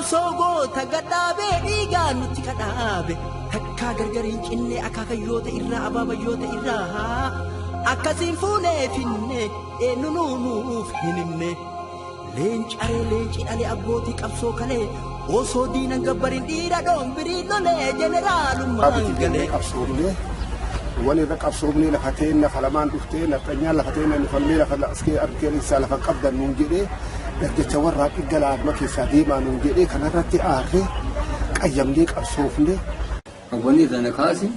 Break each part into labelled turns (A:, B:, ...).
A: qabsoo tagadhaabe dhiigaan nutti kadhaabe takkaa gargariin cinne akaakayyoota irraa abaabayyoota irraa akkasiin fuunee finne eenyunuuf hin himne leencaree leenci dhalee abbootii qabsoo kalee osoo diinan gabbarin dhiira dhoombirii lolee jeneraalummaan galee
B: qabsoomne wani irra qabsoomne lafateen lafa lamaan dhuftee naqanyaan lafateen nifallee lafa askee arkeen isaa lafa qabdan nuun jedhee dargacha warraa dhiggalaadma keessaa deemaa nuun jedhee kanarratti aarree qayyamnee qabsoofne.
C: Wanni sana kaasi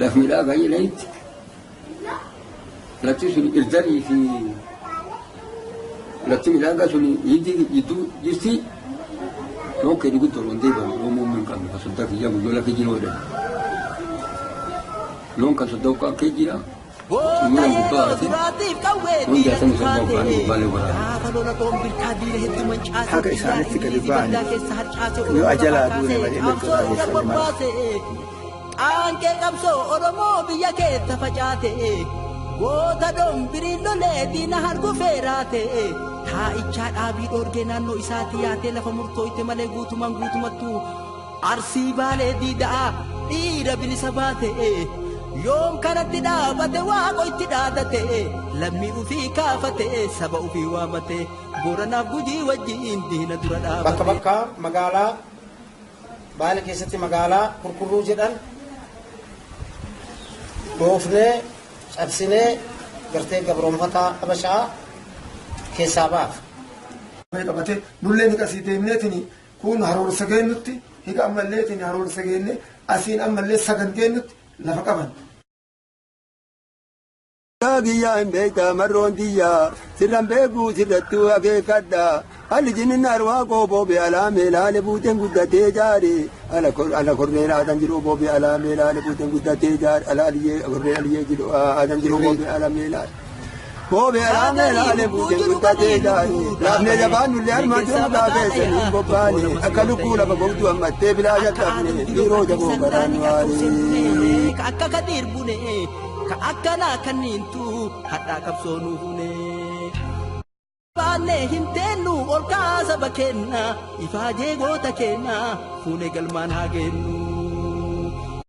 C: lafmiidhaa baay'ee layitti lafti sun irdarii fi lafti midhaagaa sun jidduu jirti yoo kee dhugu tolon deebi'u yoomuu min qabne kasoddaa kiyyaa guyyoo lafa jiroodha. Loon kan soddoo akka jira. Sumina gubbaati. Loon jaatanii soddoo baanii gubbaalee waraana.
D: Haga isaanitti gadi ba'anii yoo ajalaa duune malee loltoota
A: Qaanqee qabsoo Oromoo biyya keessa facaate goota dhoombirii lolee diina harku feeraate taa'ichaa dhaabii dhoorgee naannoo isaatti yaatee lafa murtooyte malee guutumattuu Arsii Baalee diidaa dhiira bilisa baate yoom kanatti dhaabate waaqo itti dhaadate lammii ufii kaafate saba ufii waamate Booranaaf Gujii wajjiin diina dura dhaabate.
E: Bakka magaalaa Baalee keessatti magaalaa Kurkurruu jedhan dhoofnee cabsinee gartee gabroonfataa Habashaa keessaa baaf.
B: Qabatee nullee ni qasiitee himneetini kun haroorsa geennutti hiika ammalleetini haroorsa geenne asiin ammallee saganteennutti lafa qaban.
D: Giyyaa hin beektaa marroon tiyyaa sirran beekuu sirrattuu akeekkadhaa halli jinnin arwaa qooboo be'alaamee laale buuteen guddatee jaare ala kornee laatan jiru boobee alaamee laale buuteen guddatee jaare ala aliyyee kornee aliyyee jiru aadan jiru boobee alaamee laale boobee alaamee laale buuteen guddatee jaare laafnee jabaan nullee armaan jiru mukaa keessanii bobbaane akka lukkuu lafa gogduu ammattee bilaa shaqqabne dhiiroo jaboo garaan waaree.
A: Akka kadiir bunee akkana kanniintu hadhaa qabsoo nu hune baanee hin teennu ol kaasa bakeenna ifaajee goota keenna fuunee galmaan haa geennu.